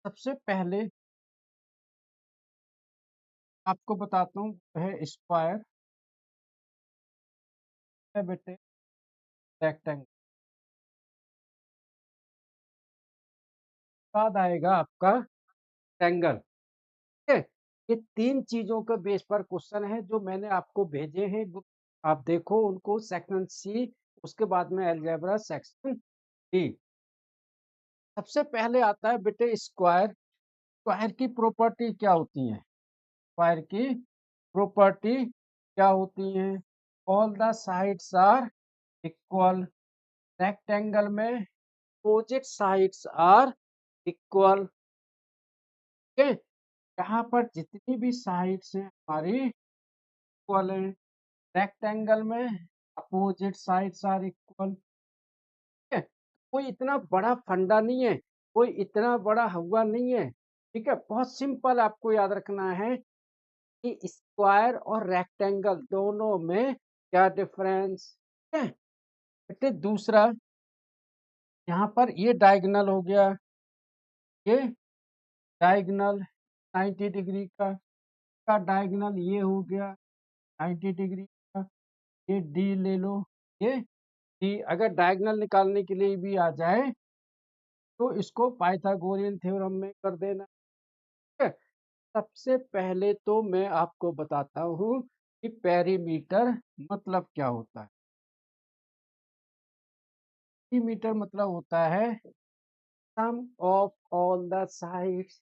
सबसे पहले आपको बताता हूँ है स्क्वायर है बेटे रेक्टेंगल। बाद आएगा आपका ट्रायंगल। ठीक है, ये 3 चीज़ों के बेस पर क्वेश्चन है जो मैंने आपको भेजे हैं। आप देखो उनको सेक्शन सी, उसके बाद में अलजेब्रा सेक्शन डी। सबसे पहले आता है बेटे स्क्वायर। स्क्वायर की प्रॉपर्टी क्या होती है? स्क्वायर की प्रॉपर्टी क्या होती है? All the sides are equal. Rectangle में अपोजिट साइड्स आर इक्वल। ठीक है, यहाँ पर जितनी भी साइड्स हैं हमारी इक्वल है। रेक्टेंगल में अपोजिट साइड्स आर इक्वल। ठीक है, कोई इतना बड़ा फंडा नहीं है, कोई इतना बड़ा हवा नहीं है। ठीक है, बहुत सिंपल आपको याद रखना है कि स्क्वायर और रेक्टेंगल दोनों में क्या डिफरेंस है। बेटे दूसरा, यहाँ पर ये डायगोनल हो गया, ये डायगोनल 90 डिग्री का डायगोनल ये हो गया 90 डिग्री का। ये डी ले लो, ये डी अगर डायगोनल निकालने के लिए भी आ जाए तो इसको पाइथागोरियन थ्योरम में कर देना। ठीक है, सबसे पहले तो मैं आपको बताता हूँ कि पेरीमीटर मतलब क्या होता है। पेरीमीटर मतलब होता है सम ऑफ ऑल द साइड्स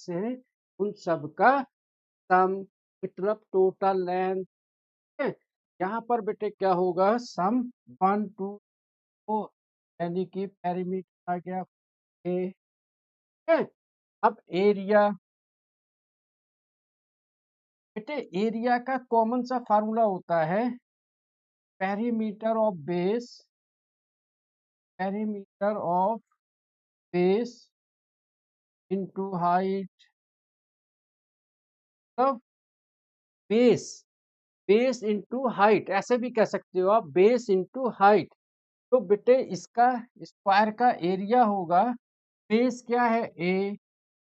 हैं उन सब का सम, मतलब टोटल लेंथ है। यहाँ पर बेटे क्या होगा, सम 1 2 4, यानी कि पेरीमीटर आ गया ए। है, अब एरिया, बेटे एरिया का कॉमन सा फार्मूला होता है perimeter of base, perimeter of base into height. मतलब बेस, बेस इनटू हाइट ऐसे भी कह सकते हो आप, बेस इनटू हाइट। तो बेटे इसका स्क्वायर का एरिया होगा, बेस क्या है ए,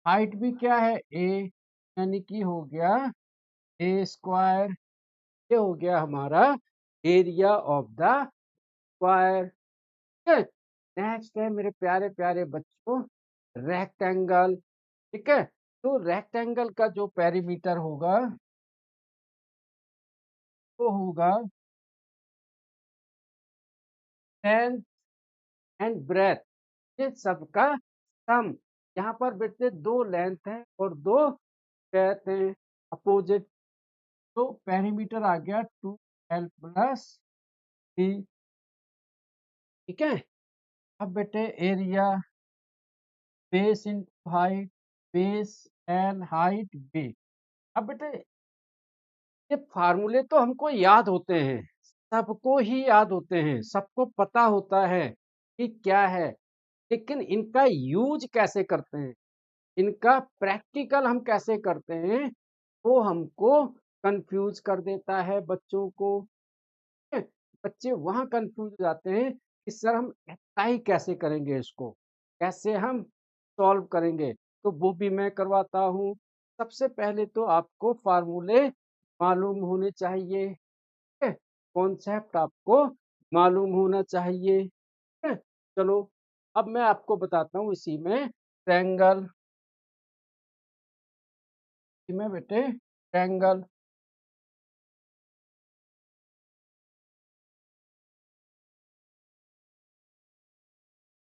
हाइट भी क्या है ए, यानी कि हो गया ए स्क्वायर। ये हो गया हमारा एरिया ऑफ द स्क्वायर। ठीक है, नेक्स्ट है मेरे प्यारे प्यारे बच्चों रेक्टेंगल। ठीक है, तो रेक्टेंगल का जो पेरीमीटर होगा वो होगा लेंथ एंड ब्रेथ, ये सबका सम। यहाँ पर बेटे 2 लेंथ है और 2 ब्रेथ हैं अपोजिट। तो पेरीमीटर आ गया 2l प्लस 3। ठीक है, अब बेटे area base into height, base L height B. अब बेटे ये फार्मूले तो हमको याद होते हैं, सबको ही याद होते हैं, सबको पता होता है कि क्या है, लेकिन इनका यूज कैसे करते हैं, इनका प्रैक्टिकल हम कैसे करते हैं, वो हमको कंफ्यूज कर देता है बच्चों को। बच्चे वहां कंफ्यूज हो जाते हैं कि सर हम अप्लाई कैसे करेंगे, इसको कैसे हम सॉल्व करेंगे। तो वो भी मैं करवाता हूँ। सबसे पहले तो आपको फार्मूले मालूम होने चाहिए, कॉन्सेप्ट आपको मालूम होना चाहिए। चलो अब मैं आपको बताता हूँ इसी में ट्रायंगल, में बेटे ट्रायंगल।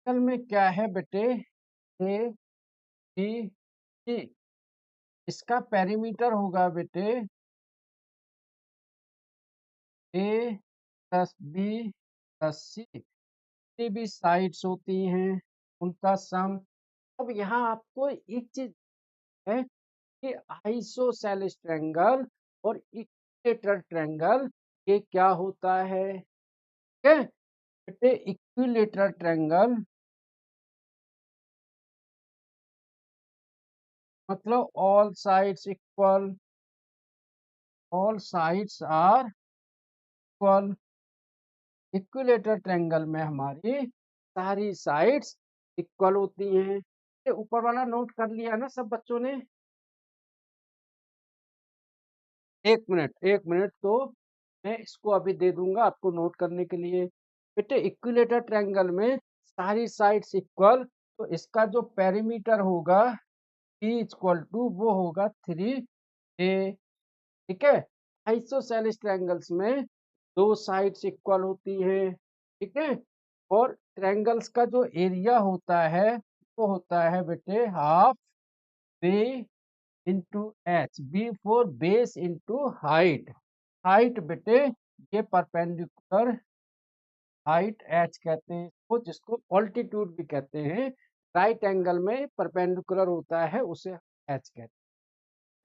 ट्रायंगल में क्या है बेटे, ए बी सी। इसका पेरीमीटर होगा बेटे ए प्लस बी प्लस सी। जितनी भी साइड्स होती हैं उनका सम। अब यहाँ आपको एक चीज है कि आइसोसेलेस ट्रायंगल और इक्विलेटरल ट्रायंगल ये क्या होता है। ठीक है, बेटे इक्विलेटरल ट्रायंगल मतलब all sides equal, all sides are equal. Equilateral triangle में हमारी सारी साइड्स इक्वल होती हैं। ये ऊपर वाला नोट कर लिया ना सब बच्चों ने? 1 मिनट तो मैं इसको अभी दे दूंगा आपको नोट करने के लिए। बेटे इक्विलेटर ट्रायंगल में सारी साइड्स इक्वल, तो इसका जो पेरीमीटर होगा ई इक्वल टू वो होगा 3a। ठीक है, आइसोसेलेस ट्रायंगल्स में दो साइड्स इक्वल होती है। ठीक है, और ट्रायंगल्स का जो एरिया होता है वो होता है बेटे half B into H, B for base into height. Height बेटे ये परपेंडिकुलर हाइट एच कहते हैं इसको, जिसको ऑल्टीट्यूड भी कहते हैं। राइट एंगल में परपेंडिकुलर होता है उसे एच कहते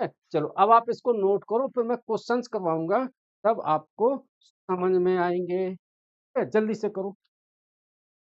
हैं। चलो अब आप इसको नोट करो, फिर मैं क्वेश्चंस करवाऊंगा, तब आपको समझ में आएंगे। जल्दी से करो।